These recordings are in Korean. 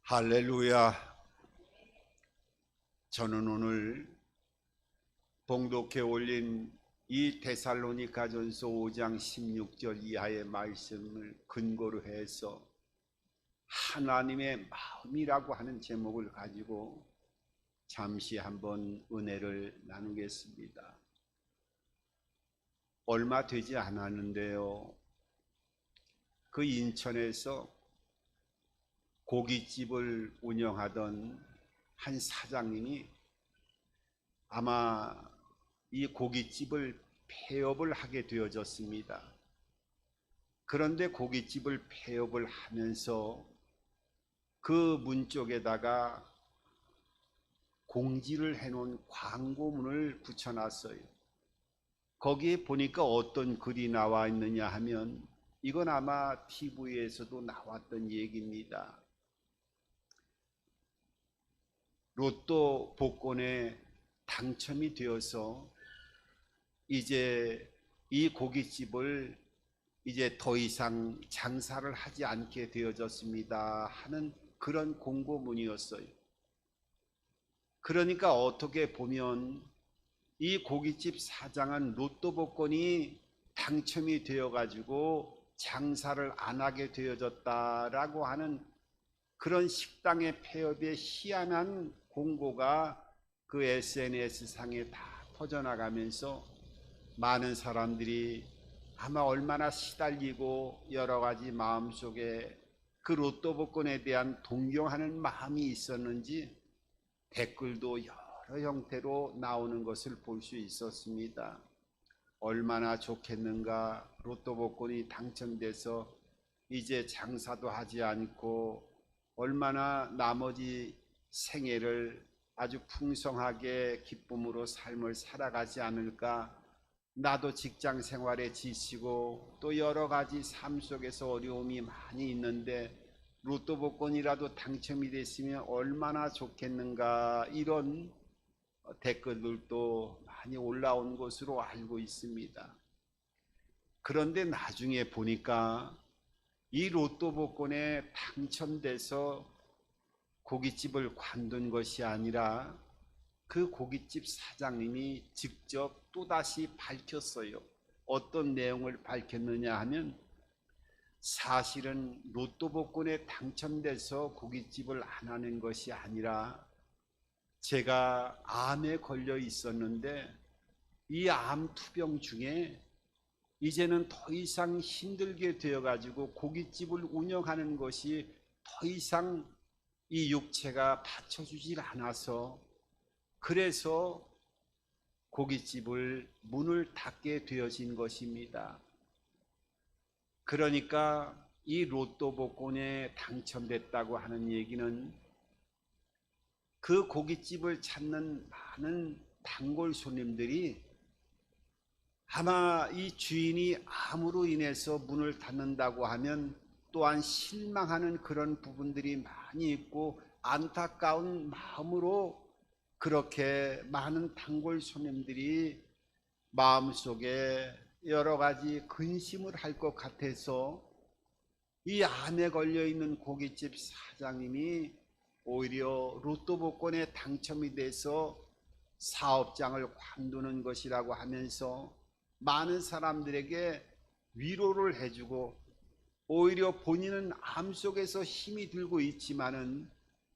할렐루야. 저는 오늘 봉독해 올린 이 데살로니가전서 5장 16절 이하의 말씀을 근거로 해서 하나님의 마음이라고 하는 제목을 가지고 잠시 한번 은혜를 나누겠습니다. 얼마 되지 않았는데요, 그 인천에서 고깃집을 운영하던 한 사장님이 아마 이 고깃집을 폐업을 하게 되어졌습니다. 그런데 고깃집을 폐업을 하면서 그 문 쪽에다가 공지를 해놓은 광고문을 붙여놨어요. 거기에 보니까 어떤 글이 나와 있느냐 하면, 이건 아마 TV에서도 나왔던 얘기입니다. 로또 복권에 당첨이 되어서 이제 이 고깃집을 이제 더 이상 장사를 하지 않게 되어졌습니다 하는 그런 공고문이었어요. 그러니까 어떻게 보면 이 고깃집 사장은 로또 복권이 당첨이 되어 가지고 장사를 안 하게 되어졌다라고 하는 그런 식당의 폐업의 희한한 공고가 그 SNS 상에 다 퍼져나가면서 많은 사람들이 아마 얼마나 시달리고 여러 가지 마음속에 그 로또 복권에 대한 동경하는 마음이 있었는지 댓글도 여러 형태로 나오는 것을 볼 수 있었습니다. 얼마나 좋겠는가, 로또 복권이 당첨돼서 이제 장사도 하지 않고 얼마나 나머지 생애를 아주 풍성하게 기쁨으로 삶을 살아가지 않을까. 나도 직장 생활에 지치고 또 여러 가지 삶 속에서 어려움이 많이 있는데 로또 복권이라도 당첨이 됐으면 얼마나 좋겠는가, 이런 댓글들도 많이 올라온 것으로 알고 있습니다. 그런데 나중에 보니까 이 로또 복권에 당첨돼서 고깃집을 관둔 것이 아니라 그 고깃집 사장님이 직접 또다시 밝혔어요. 어떤 내용을 밝혔느냐 하면, 사실은 로또 복권에 당첨돼서 고깃집을 안 하는 것이 아니라 제가 암에 걸려 있었는데 이 암 투병 중에 이제는 더 이상 힘들게 되어 가지고 고깃집을 운영하는 것이 더 이상 이 육체가 받쳐주질 않아서, 그래서 고깃집을 문을 닫게 되어진 것입니다. 그러니까 이 로또 복권에 당첨됐다고 하는 얘기는 그 고깃집을 찾는 많은 단골 손님들이 아마 이 주인이 암으로 인해서 문을 닫는다고 하면 또한 실망하는 그런 부분들이 많이 있고 안타까운 마음으로 그렇게 많은 단골 손님들이 마음속에 여러 가지 근심을 할 것 같아서 이 암에 걸려 있는 고깃집 사장님이 오히려 로또 복권에 당첨이 돼서 사업장을 관두는 것이라고 하면서 많은 사람들에게 위로를 해주고, 오히려 본인은 암 속에서 힘이 들고 있지만은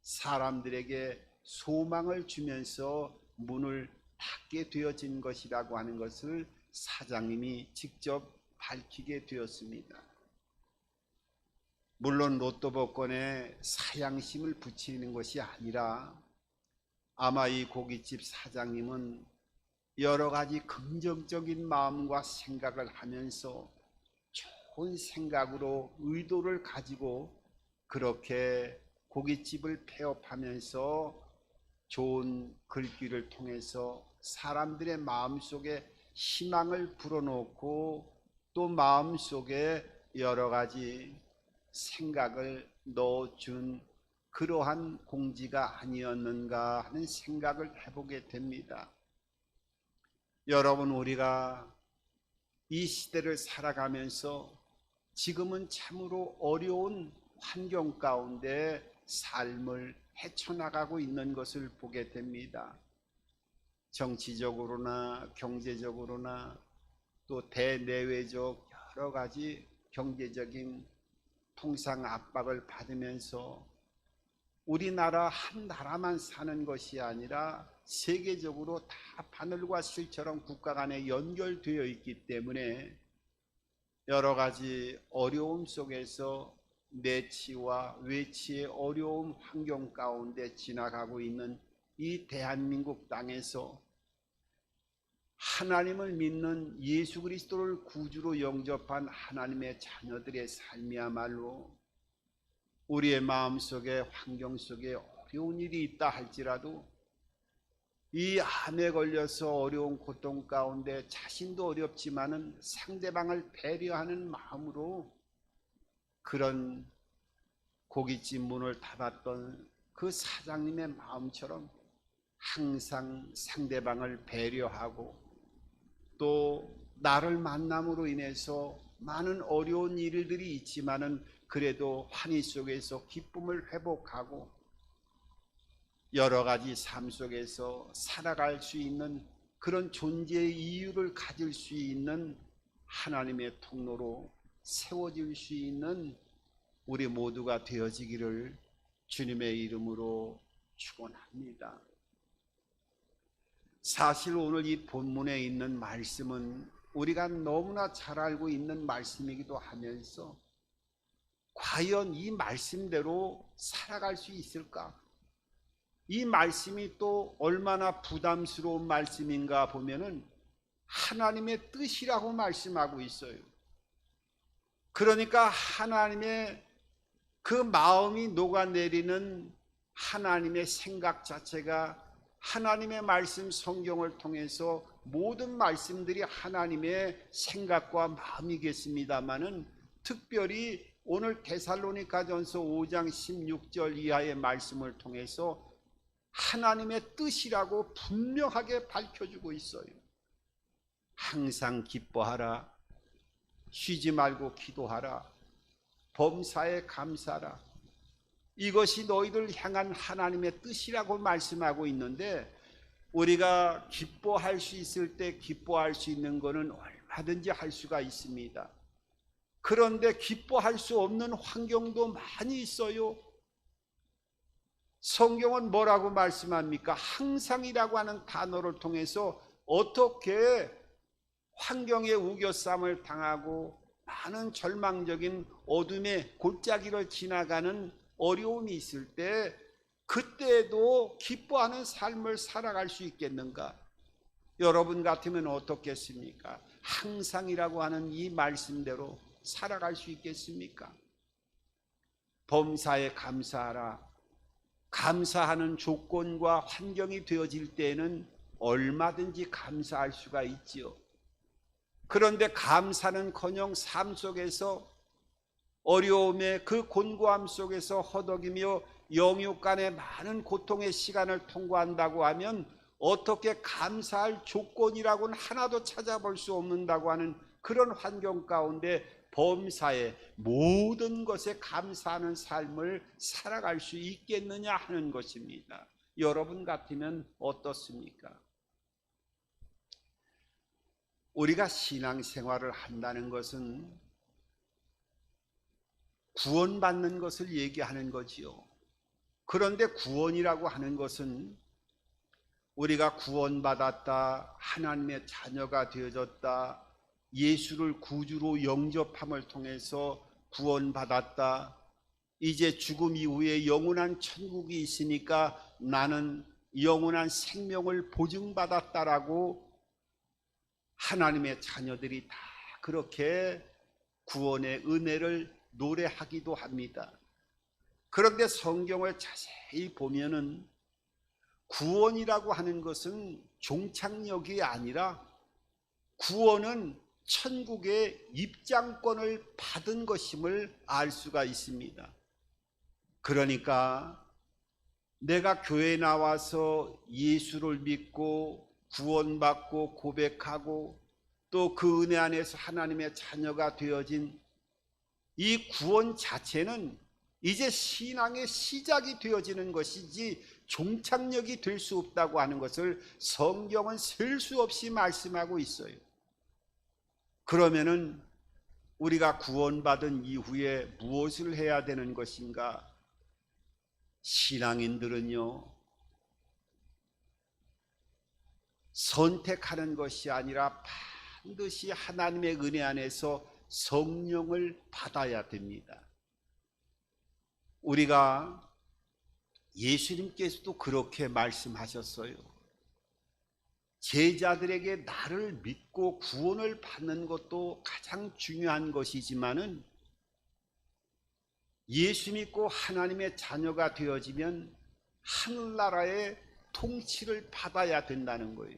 사람들에게 소망을 주면서 문을 닫게 되어진 것이라고 하는 것을 사장님이 직접 밝히게 되었습니다. 물론 로또 복권에 사양심을 붙이는 것이 아니라 아마 이 고깃집 사장님은 여러 가지 긍정적인 마음과 생각을 하면서 좋은 생각으로 의도를 가지고 그렇게 고깃집을 폐업하면서 좋은 글귀를 통해서 사람들의 마음속에 희망을 불어넣고 또 마음속에 여러 가지 생각을 넣어준 그러한 공지가 아니었는가 하는 생각을 해보게 됩니다. 여러분, 우리가 이 시대를 살아가면서 지금은 참으로 어려운 환경 가운데 삶을 헤쳐나가고 있는 것을 보게 됩니다. 정치적으로나 경제적으로나 또 대내외적 여러 가지 경제적인 통상 압박을 받으면서 우리나라 한 나라만 사는 것이 아니라 세계적으로 다 바늘과 실처럼 국가 간에 연결되어 있기 때문에 여러 가지 어려움 속에서 내치와 외치의 어려운 환경 가운데 지나가고 있는 이 대한민국 땅에서 하나님을 믿는 예수 그리스도를 구주로 영접한 하나님의 자녀들의 삶이야말로 우리의 마음속에 환경 속에 어려운 일이 있다 할지라도 이 암에 걸려서 어려운 고통 가운데 자신도 어렵지만은 상대방을 배려하는 마음으로 그런 고깃집 문을 닫았던 그 사장님의 마음처럼 항상 상대방을 배려하고 또 나를 만남으로 인해서 많은 어려운 일들이 있지만은 그래도 환희 속에서 기쁨을 회복하고 여러 가지 삶 속에서 살아갈 수 있는 그런 존재의 이유를 가질 수 있는 하나님의 통로로 세워질 수 있는 우리 모두가 되어지기를 주님의 이름으로 축원합니다. 사실 오늘 이 본문에 있는 말씀은 우리가 너무나 잘 알고 있는 말씀이기도 하면서 과연 이 말씀대로 살아갈 수 있을까? 이 말씀이 또 얼마나 부담스러운 말씀인가 보면은 하나님의 뜻이라고 말씀하고 있어요. 그러니까 하나님의 그 마음이 녹아내리는 하나님의 생각 자체가 하나님의 말씀 성경을 통해서 모든 말씀들이 하나님의 생각과 마음이겠습니다마는 특별히 오늘 데살로니가전서 5장 16절 이하의 말씀을 통해서 하나님의 뜻이라고 분명하게 밝혀주고 있어요. 항상 기뻐하라, 쉬지 말고 기도하라, 범사에 감사하라. 이것이 너희들 향한 하나님의 뜻이라고 말씀하고 있는데 우리가 기뻐할 수 있을 때 기뻐할 수 있는 것은 얼마든지 할 수가 있습니다. 그런데 기뻐할 수 없는 환경도 많이 있어요. 성경은 뭐라고 말씀합니까? 항상이라고 하는 단어를 통해서 어떻게 환경의 우겨쌈을 당하고 많은 절망적인 어둠의 골짜기를 지나가는 어려움이 있을 때 그때도 기뻐하는 삶을 살아갈 수 있겠는가? 여러분 같으면 어떻겠습니까? 항상이라고 하는 이 말씀대로 살아갈 수 있겠습니까? 범사에 감사하라. 감사하는 조건과 환경이 되어질 때에는 얼마든지 감사할 수가 있지요. 그런데 감사는커녕 삶 속에서 어려움의 그 곤고함 속에서 허덕이며 영육 간의 많은 고통의 시간을 통과한다고 하면 어떻게 감사할 조건이라고는 하나도 찾아볼 수 없는다고 하는 그런 환경 가운데 범사에 모든 것에 감사하는 삶을 살아갈 수 있겠느냐 하는 것입니다. 여러분 같으면 어떻습니까? 우리가 신앙생활을 한다는 것은 구원받는 것을 얘기하는 거지요. 그런데 구원이라고 하는 것은 우리가 구원받았다, 하나님의 자녀가 되어졌다, 예수를 구주로 영접함을 통해서 구원받았다, 이제 죽음 이후에 영원한 천국이 있으니까 나는 영원한 생명을 보증받았다라고 하나님의 자녀들이 다 그렇게 구원의 은혜를 노래하기도 합니다. 그런데 성경을 자세히 보면은 구원이라고 하는 것은 종착역이 아니라 구원은 천국의 입장권을 받은 것임을 알 수가 있습니다. 그러니까 내가 교회에 나와서 예수를 믿고 구원받고 고백하고 또 그 은혜 안에서 하나님의 자녀가 되어진 이 구원 자체는 이제 신앙의 시작이 되어지는 것이지 종착역이 될 수 없다고 하는 것을 성경은 셀 수 없이 말씀하고 있어요. 그러면은 우리가 구원받은 이후에 무엇을 해야 되는 것인가? 신앙인들은요, 선택하는 것이 아니라 반드시 하나님의 은혜 안에서 성령을 받아야 됩니다. 우리가 예수님께서도 그렇게 말씀하셨어요. 제자들에게 나를 믿고 구원을 받는 것도 가장 중요한 것이지만은 예수 믿고 하나님의 자녀가 되어지면 하늘나라의 통치를 받아야 된다는 거예요.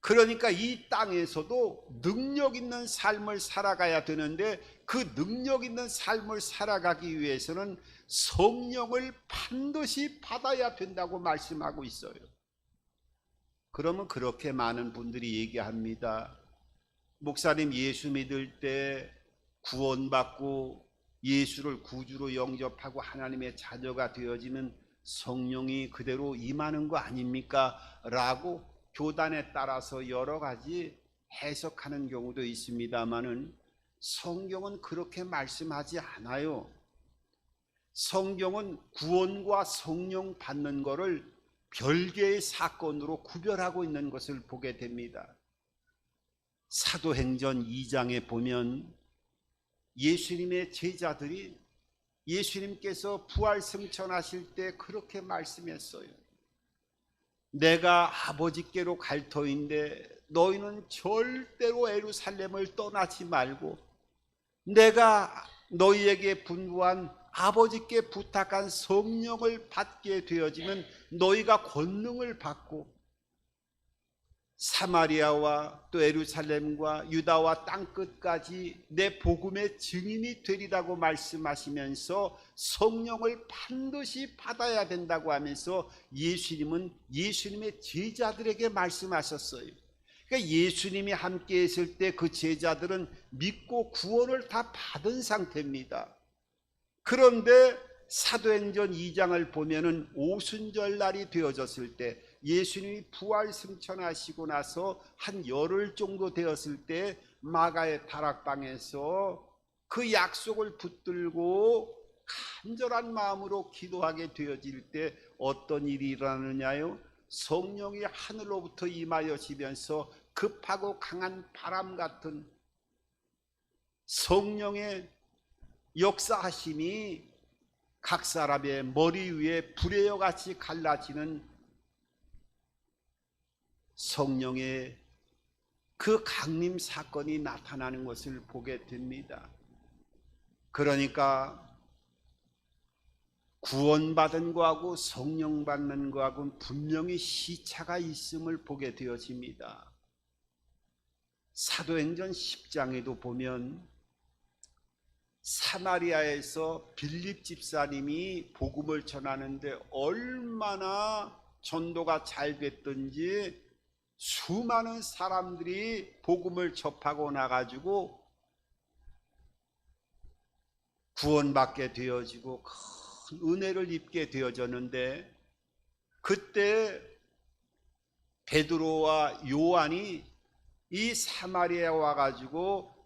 그러니까 이 땅에서도 능력 있는 삶을 살아가야 되는데 그 능력 있는 삶을 살아가기 위해서는 성령을 반드시 받아야 된다고 말씀하고 있어요. 그러면 그렇게 많은 분들이 얘기합니다. 목사님, 예수 믿을 때 구원받고 예수를 구주로 영접하고 하나님의 자녀가 되어지면 성령이 그대로 임하는 거 아닙니까? 라고 교단에 따라서 여러 가지 해석하는 경우도 있습니다만은 성경은 그렇게 말씀하지 않아요. 성경은 구원과 성령 받는 것을 별개의 사건으로 구별하고 있는 것을 보게 됩니다. 사도행전 2장에 보면 예수님의 제자들이 예수님께서 부활승천하실 때 그렇게 말씀했어요. 내가 아버지께로 갈 터인데 너희는 절대로 예루살렘을 떠나지 말고 내가 너희에게 분부한 아버지께 부탁한 성령을 받게 되어지면 너희가 권능을 받고 사마리아와 또 예루살렘과 유다와 땅끝까지 내 복음의 증인이 되리라고 말씀하시면서 성령을 반드시 받아야 된다고 하면서 예수님은 예수님의 제자들에게 말씀하셨어요. 그러니까 예수님이 함께 있을 때 그 제자들은 믿고 구원을 다 받은 상태입니다. 그런데 사도행전 2장을 보면은 오순절 날이 되어졌을 때 예수님이 부활 승천하시고 나서 한 열흘 정도 되었을 때 마가의 다락방에서 그 약속을 붙들고 간절한 마음으로 기도하게 되어질 때 어떤 일이 일어나느냐요? 성령이 하늘로부터 임하여지면서 급하고 강한 바람 같은 성령의 역사하심이 각 사람의 머리 위에 불의 같이 갈라지는 성령의 그 강림 사건이 나타나는 것을 보게 됩니다. 그러니까 구원받은 거하고 성령 받는 거하고는 분명히 시차가 있음을 보게 되어집니다. 사도행전 10장에도 보면 사마리아에서 빌립 집사님이 복음을 전하는데 얼마나 전도가 잘 됐든지 수많은 사람들이 복음을 접하고 나가지고 구원받게 되어지고 큰 은혜를 입게 되어졌는데 그때 베드로와 요한이 이 사마리아에 와가지고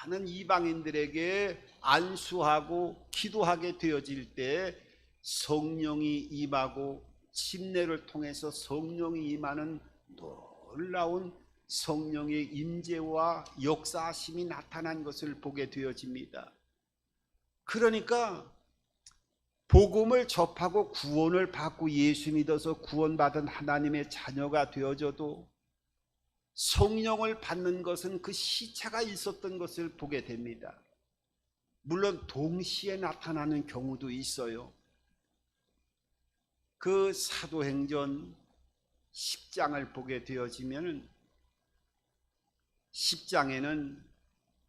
많은 이방인들에게 안수하고 기도하게 되어질 때 성령이 임하고 침례를 통해서 성령이 임하는 놀라운 성령의 임재와 역사하심이 나타난 것을 보게 되어집니다. 그러니까 복음을 접하고 구원을 받고 예수 믿어서 구원받은 하나님의 자녀가 되어져도 성령을 받는 것은 그 시차가 있었던 것을 보게 됩니다. 물론 동시에 나타나는 경우도 있어요. 그 사도행전 10장을 보게 되어지면 10장에는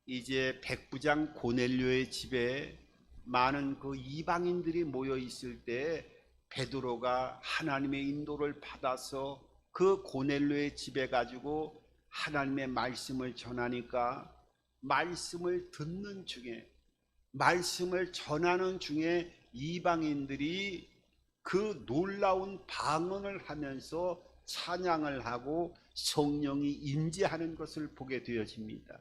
이제 백부장 고넬료의 집에 많은 그 이방인들이 모여 있을 때 베드로가 하나님의 인도를 받아서 그 고넬료의 집에 가지고 하나님의 말씀을 전하니까 말씀을 듣는 중에 말씀을 전하는 중에 이방인들이 그 놀라운 방언을 하면서 찬양을 하고 성령이 임재하는 것을 보게 되어집니다.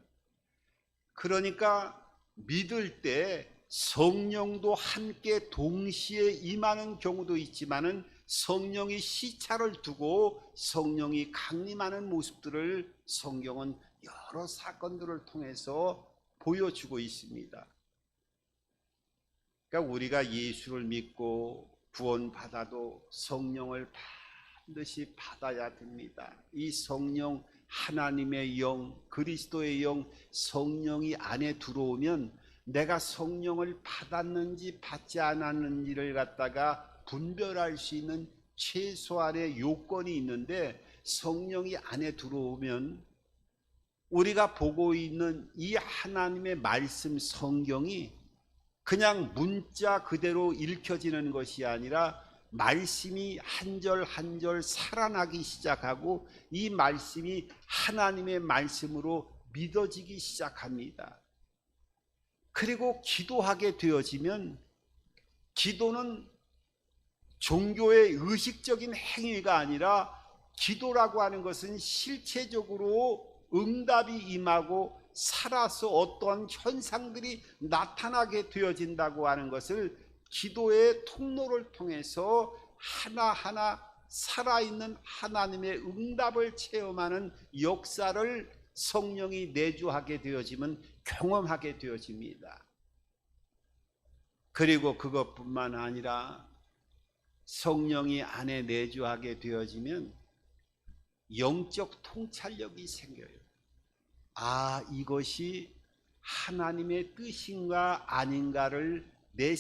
그러니까 믿을 때 성령도 함께 동시에 임하는 경우도 있지만은 성령이 시차를 두고 성령이 강림하는 모습들을 성경은 여러 사건들을 통해서 보여주고 있습니다. 그러니까 우리가 예수를 믿고 구원받아도 성령을 반드시 받아야 됩니다. 이 성령, 하나님의 영, 그리스도의 영, 성령이 안에 들어오면 내가 성령을 받았는지 받지 않았는지를 갖다가 분별할 수 있는 최소한의 요건이 있는데, 성령이 안에 들어오면 우리가 보고 있는 이 하나님의 말씀 성경이 그냥 문자 그대로 읽혀지는 것이 아니라 말씀이 한 절 한 절 살아나기 시작하고 이 말씀이 하나님의 말씀으로 믿어지기 시작합니다. 그리고 기도하게 되어지면 기도는 종교의 의식적인 행위가 아니라 기도라고 하는 것은 실체적으로 응답이 임하고 살아서 어떠한 현상들이 나타나게 되어진다고 하는 것을 기도의 통로를 통해서 하나하나 살아있는 하나님의 응답을 체험하는 역사를 성령이 내주하게 되어지면 경험하게 되어집니다. 그리고 그것뿐만 아니라 성령이 안에 내주하게 되어지면 영적 통찰력이 생겨요. 아, 이것이 하나님의 뜻인가 아닌가를 내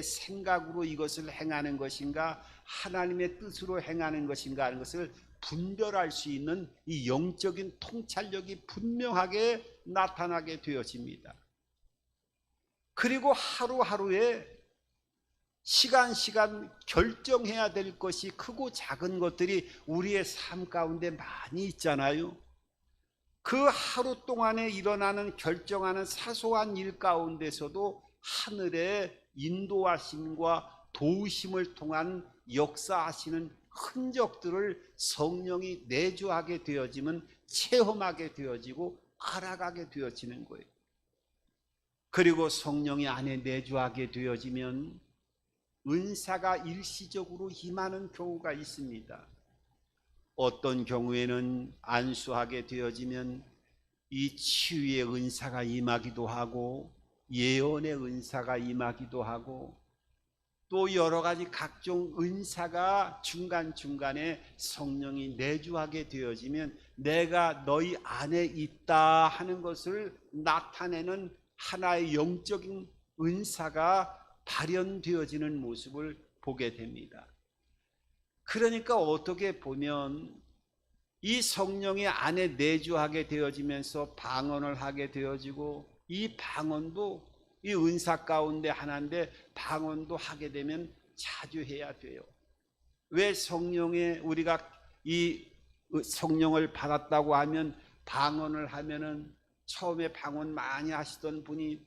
생각으로 이것을 행하는 것인가 하나님의 뜻으로 행하는 것인가 하는 것을 분별할 수 있는 이 영적인 통찰력이 분명하게 나타나게 되어집니다. 그리고 하루하루에 시간 결정해야 될 것이 크고 작은 것들이 우리의 삶 가운데 많이 있잖아요. 그 하루 동안에 일어나는 결정하는 사소한 일 가운데서도 하늘의 인도하심과 도우심을 통한 역사하시는 흔적들을 성령이 내주하게 되어지면 체험하게 되어지고 알아가게 되어지는 거예요. 그리고 성령이 안에 내주하게 되어지면 은사가 일시적으로 임하는 경우가 있습니다. 어떤 경우에는 안수하게 되어지면 이 치유의 은사가 임하기도 하고 예언의 은사가 임하기도 하고 또 여러 가지 각종 은사가 중간중간에 성령이 내주하게 되어지면 내가 너희 안에 있다 하는 것을 나타내는 하나의 영적인 은사가 발현되어지는 모습을 보게 됩니다. 그러니까 어떻게 보면 이 성령이 안에 내주하게 되어지면서 방언을 하게 되어지고 이 방언도 이 은사 가운데 하나인데 방언도 하게 되면 자주 해야 돼요. 왜 성령에 우리가 이 성령을 받았다고 하면 방언을 하면은 처음에 방언 많이 하시던 분이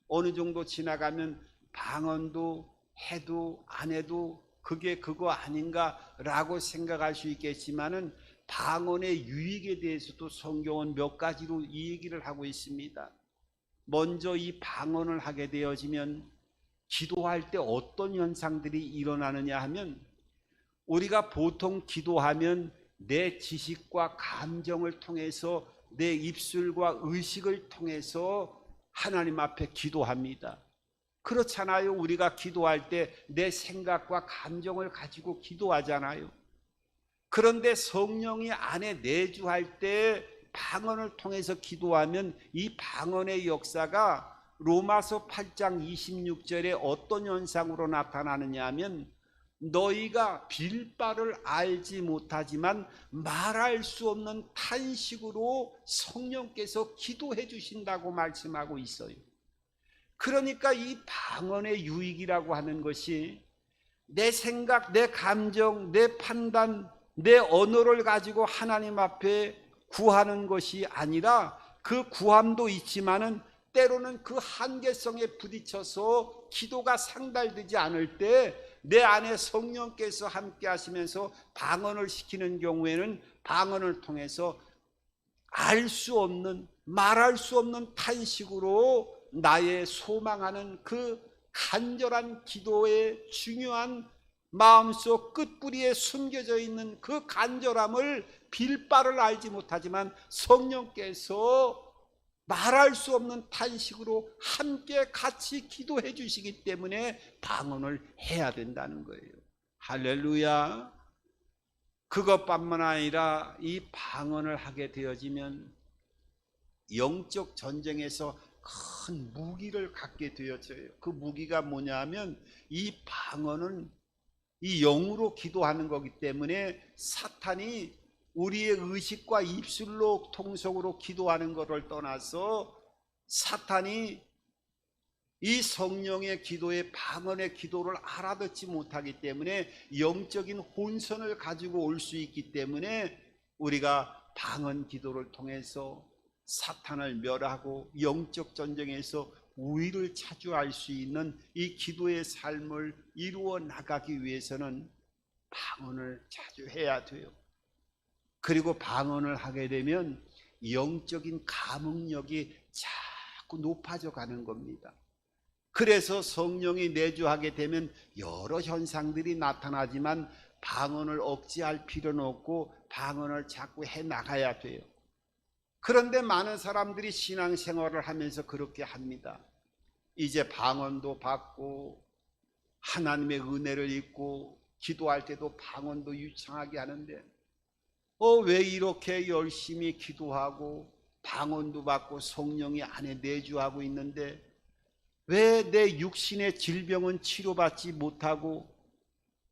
어느 정도 지나가면 방언도 해도 안 해도 그게 그거 아닌가라고 생각할 수 있겠지만은 방언의 유익에 대해서도 성경은 몇 가지로 이 얘기를 하고 있습니다. 먼저 이 방언을 하게 되어지면 기도할 때 어떤 현상들이 일어나느냐 하면 우리가 보통 기도하면 내 지식과 감정을 통해서 내 입술과 의식을 통해서 하나님 앞에 기도합니다. 그렇잖아요. 우리가 기도할 때 내 생각과 감정을 가지고 기도하잖아요. 그런데 성령이 안에 내주할 때 방언을 통해서 기도하면 이 방언의 역사가 로마서 8장 26절에 어떤 현상으로 나타나느냐 하면 너희가 빌 바를 알지 못하지만 말할 수 없는 탄식으로 성령께서 기도해 주신다고 말씀하고 있어요. 그러니까 이 방언의 유익이라고 하는 것이 내 생각, 내 감정, 내 판단, 내 언어를 가지고 하나님 앞에 구하는 것이 아니라 그 구함도 있지만은 때로는 그 한계성에 부딪혀서 기도가 상달되지 않을 때 내 안에 성령께서 함께 하시면서 방언을 시키는 경우에는 방언을 통해서 알 수 없는, 말할 수 없는 탄식으로 나의 소망하는 그 간절한 기도의 중요한 마음속 끝뿌리에 숨겨져 있는 그 간절함을 빌 바를 알지 못하지만 성령께서 말할 수 없는 탄식으로 함께 같이 기도해 주시기 때문에 방언을 해야 된다는 거예요. 할렐루야. 그것뿐만 아니라 이 방언을 하게 되어지면 영적 전쟁에서 큰 무기를 갖게 되어져요. 그 무기가 뭐냐 하면 이 방언은 이 영으로 기도하는 거기 때문에 사탄이 우리의 의식과 입술로 통속으로 기도하는 것을 떠나서 사탄이 이 성령의 기도의 방언의 기도를 알아듣지 못하기 때문에 영적인 혼선을 가지고 올 수 있기 때문에 우리가 방언 기도를 통해서 사탄을 멸하고 영적 전쟁에서 우위를 차지할 수 있는 이 기도의 삶을 이루어 나가기 위해서는 방언을 자주 해야 돼요. 그리고 방언을 하게 되면 영적인 감흥력이 자꾸 높아져 가는 겁니다. 그래서 성령이 내주하게 되면 여러 현상들이 나타나지만 방언을 억제할 필요는 없고 방언을 자꾸 해 나가야 돼요. 그런데 많은 사람들이 신앙생활을 하면서 그렇게 합니다. 이제 방언도 받고 하나님의 은혜를 입고 기도할 때도 방언도 유창하게 하는데 왜 이렇게 열심히 기도하고 방언도 받고 성령이 안에 내주하고 있는데 왜 내 육신의 질병은 치료받지 못하고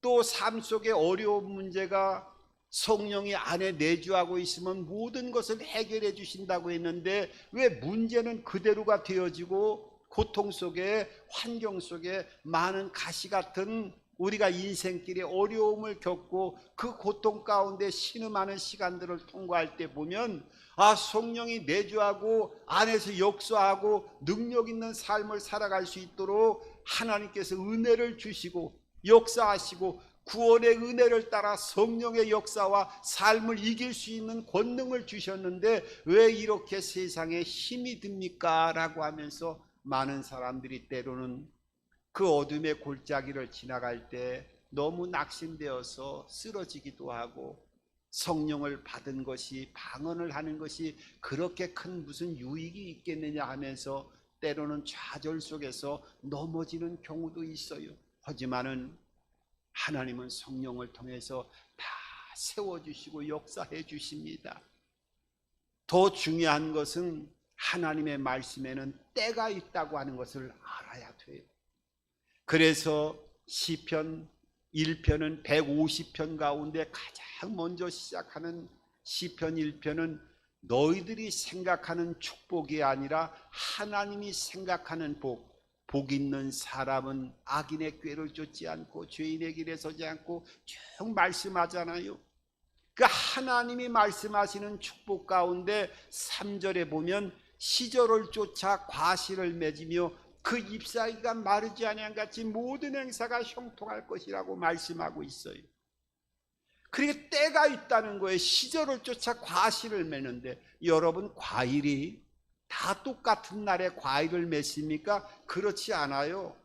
또 삶 속에 어려운 문제가 성령이 안에 내주하고 있으면 모든 것을 해결해 주신다고 했는데 왜 문제는 그대로가 되어지고 고통 속에 환경 속에 많은 가시 같은 우리가 인생길에 어려움을 겪고 그 고통 가운데 신음하는 시간들을 통과할 때 보면 성령이 내주하고 안에서 역사하고 능력 있는 삶을 살아갈 수 있도록 하나님께서 은혜를 주시고 역사하시고 구원의 은혜를 따라 성령의 역사와 삶을 이길 수 있는 권능을 주셨는데 왜 이렇게 세상에 힘이 듭니까? 라고 하면서 많은 사람들이 때로는 그 어둠의 골짜기를 지나갈 때 너무 낙심되어서 쓰러지기도 하고 성령을 받은 것이 방언을 하는 것이 그렇게 큰 무슨 유익이 있겠느냐 하면서 때로는 좌절 속에서 넘어지는 경우도 있어요. 하지만은 하나님은 성령을 통해서 다 세워주시고 역사해 주십니다. 더 중요한 것은 하나님의 말씀에는 때가 있다고 하는 것을 알아야 돼요. 그래서 시편 1편은 150편 가운데 가장 먼저 시작하는 시편 1편은 너희들이 생각하는 축복이 아니라 하나님이 생각하는 복 있는 사람은 악인의 꾀를 쫓지 않고 죄인의 길에 서지 않고 쭉 말씀하잖아요. 그 하나님이 말씀하시는 축복 가운데 3절에 보면 시절을 쫓아 과실을 맺으며 그 잎사귀가 마르지 아니한 같이 모든 행사가 형통할 것이라고 말씀하고 있어요. 그러니까 때가 있다는 거예요. 시절을 쫓아 과실을 맺는데 여러분 과일이 다 똑같은 날에 과일을 맺습니까? 그렇지 않아요.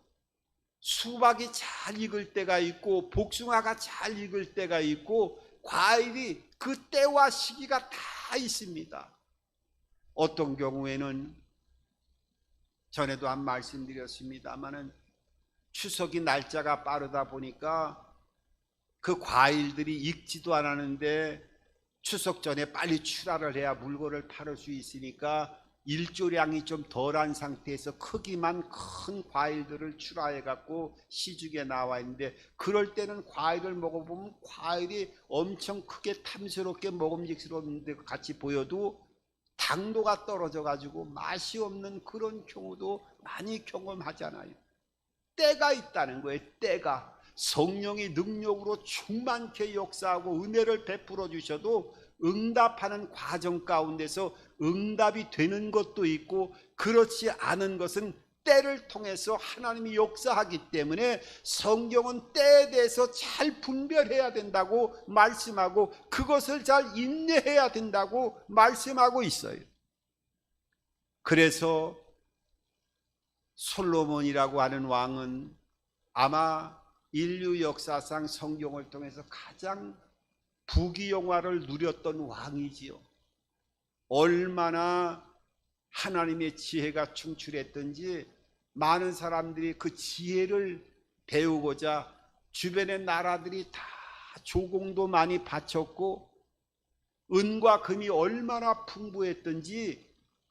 수박이 잘 익을 때가 있고 복숭아가 잘 익을 때가 있고 과일이 그 때와 시기가 다 있습니다. 어떤 경우에는 전에도 한 말씀드렸습니다마는 추석이 날짜가 빠르다 보니까 그 과일들이 익지도 않았는데 추석 전에 빨리 출하를 해야 물건을 팔을 수 있으니까 일조량이 좀 덜한 상태에서 크기만 큰 과일들을 출하해 갖고 시중에 나와 있는데 그럴 때는 과일을 먹어보면 과일이 엄청 크게 탐스럽게 먹음직스러운 데 같이 보여도 당도가 떨어져 가지고 맛이 없는 그런 경우도 많이 경험하잖아요. 때가 있다는 거예요. 때가 성령이 능력으로 충만케 역사하고 은혜를 베풀어 주셔도 응답하는 과정 가운데서 응답이 되는 것도 있고 그렇지 않은 것은 때를 통해서 하나님이 역사하기 때문에 성경은 때에 대해서 잘 분별해야 된다고 말씀하고 그것을 잘 인내해야 된다고 말씀하고 있어요. 그래서 솔로몬이라고 하는 왕은 아마 인류 역사상 성경을 통해서 가장 부귀영화를 누렸던 왕이지요. 얼마나 하나님의 지혜가 충출했던지 많은 사람들이 그 지혜를 배우고자 주변의 나라들이 다 조공도 많이 바쳤고 은과 금이 얼마나 풍부했던지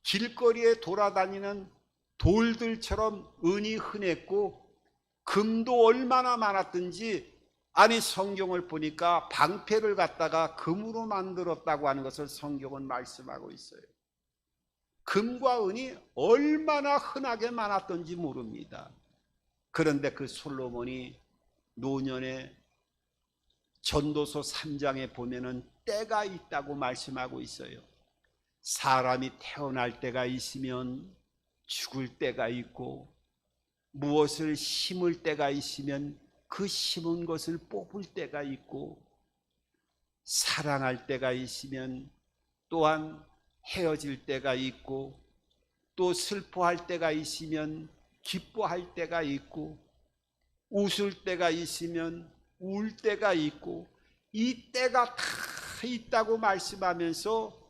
길거리에 돌아다니는 돌들처럼 은이 흔했고 금도 얼마나 많았던지, 아니 성경을 보니까 방패를 갖다가 금으로 만들었다고 하는 것을 성경은 말씀하고 있어요. 금과 은이 얼마나 흔하게 많았던지 모릅니다. 그런데 그 솔로몬이 노년에 전도서 3장에 보면은 때가 있다고 말씀하고 있어요. 사람이 태어날 때가 있으면 죽을 때가 있고, 무엇을 심을 때가 있으면 그 심은 것을 뽑을 때가 있고, 사랑할 때가 있으면 또한 헤어질 때가 있고, 또 슬퍼할 때가 있으면 기뻐할 때가 있고, 웃을 때가 있으면 울 때가 있고, 이 때가 다 있다고 말씀하면서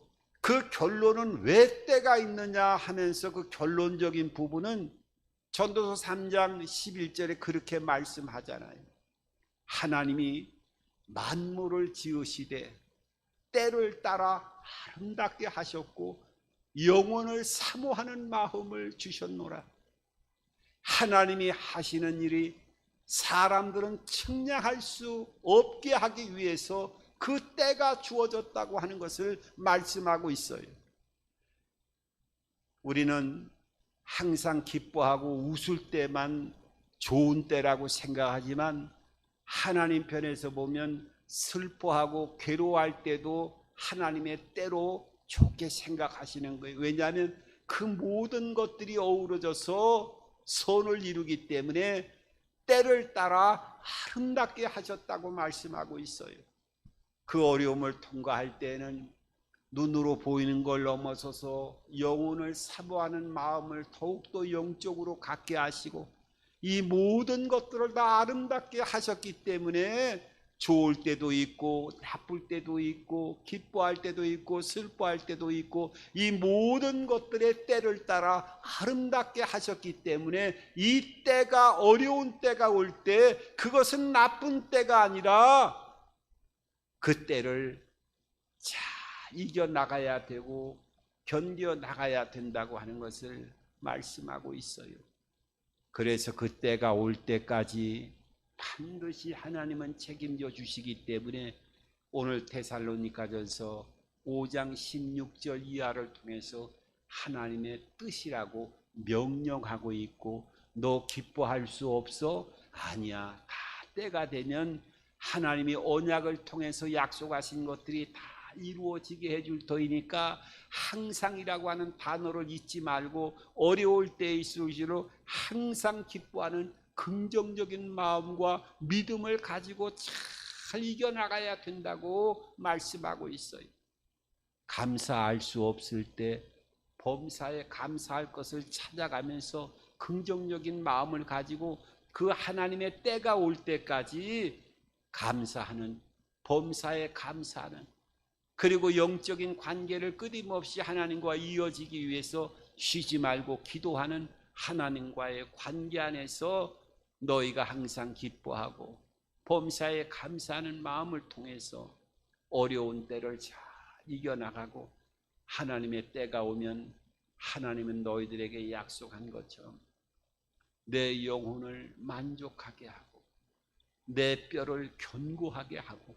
그 결론은 왜 때가 있느냐 하면서 그 결론적인 부분은 전도서 3장 11절에 그렇게 말씀하잖아요. 하나님이 만물을 지으시되 때를 따라 아름답게 하셨고 영혼을 사모하는 마음을 주셨노라. 하나님이 하시는 일이 사람들은 측량할 수 없게 하기 위해서 그 때가 주어졌다고 하는 것을 말씀하고 있어요. 우리는 항상 기뻐하고 웃을 때만 좋은 때라고 생각하지만 하나님 편에서 보면 슬퍼하고 괴로워할 때도 하나님의 때로 좋게 생각하시는 거예요. 왜냐하면 그 모든 것들이 어우러져서 선을 이루기 때문에 때를 따라 아름답게 하셨다고 말씀하고 있어요. 그 어려움을 통과할 때는 눈으로 보이는 걸 넘어서서 영혼을 사모하는 마음을 더욱더 영적으로 갖게 하시고 이 모든 것들을 다 아름답게 하셨기 때문에 좋을 때도 있고 나쁠 때도 있고 기뻐할 때도 있고 슬퍼할 때도 있고 이 모든 것들의 때를 따라 아름답게 하셨기 때문에 이 때가 어려운 때가 올 때 그것은 나쁜 때가 아니라 그 때를 잘 이겨나가야 되고 견뎌나가야 된다고 하는 것을 말씀하고 있어요. 그래서 그 때가 올 때까지 반드시 하나님은 책임져 주시기 때문에 오늘 데살로니가전서 5장 16절 이하를 통해서 하나님의 뜻이라고 명령하고 있고 너 기뻐할 수 없어? 아니야. 다 때가 되면 하나님이 언약을 통해서 약속하신 것들이 다 이루어지게 해줄 터이니까 항상이라고 하는 단어를 잊지 말고 어려울 때일수록 항상 기뻐하는 긍정적인 마음과 믿음을 가지고 잘 이겨나가야 된다고 말씀하고 있어요. 감사할 수 없을 때 범사에 감사할 것을 찾아가면서 긍정적인 마음을 가지고 그 하나님의 때가 올 때까지 감사하는, 범사에 감사하는, 그리고 영적인 관계를 끊임없이 하나님과 이어지기 위해서 쉬지 말고 기도하는 하나님과의 관계 안에서 너희가 항상 기뻐하고 범사에 감사하는 마음을 통해서 어려운 때를 잘 이겨나가고 하나님의 때가 오면 하나님은 너희들에게 약속한 것처럼 내 영혼을 만족하게 하고 내 뼈를 견고하게 하고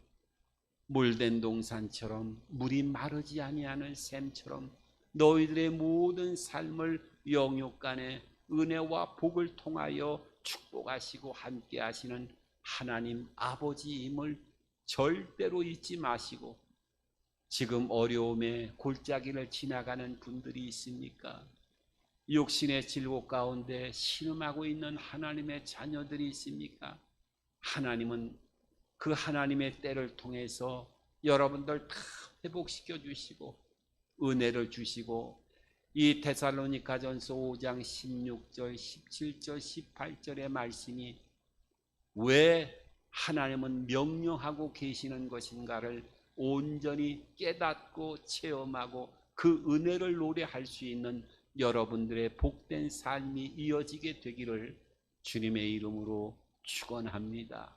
물된 동산처럼 물이 마르지 아니하는 샘처럼 너희들의 모든 삶을 영육간에 은혜와 복을 통하여 축복하시고 함께 하시는 하나님 아버지임을 절대로 잊지 마시고, 지금 어려움에 골짜기를 지나가는 분들이 있습니까? 육신의 질곡 가운데 신음하고 있는 하나님의 자녀들이 있습니까? 하나님은 그 하나님의 때를 통해서 여러분들 다 회복시켜 주시고 은혜를 주시고, 이 데살로니가전서 5장 16절, 17절, 18절의 말씀이 왜 하나님은 명령하고 계시는 것인가를 온전히 깨닫고 체험하고 그 은혜를 노래할 수 있는 여러분들의 복된 삶이 이어지게 되기를 주님의 이름으로 축원합니다.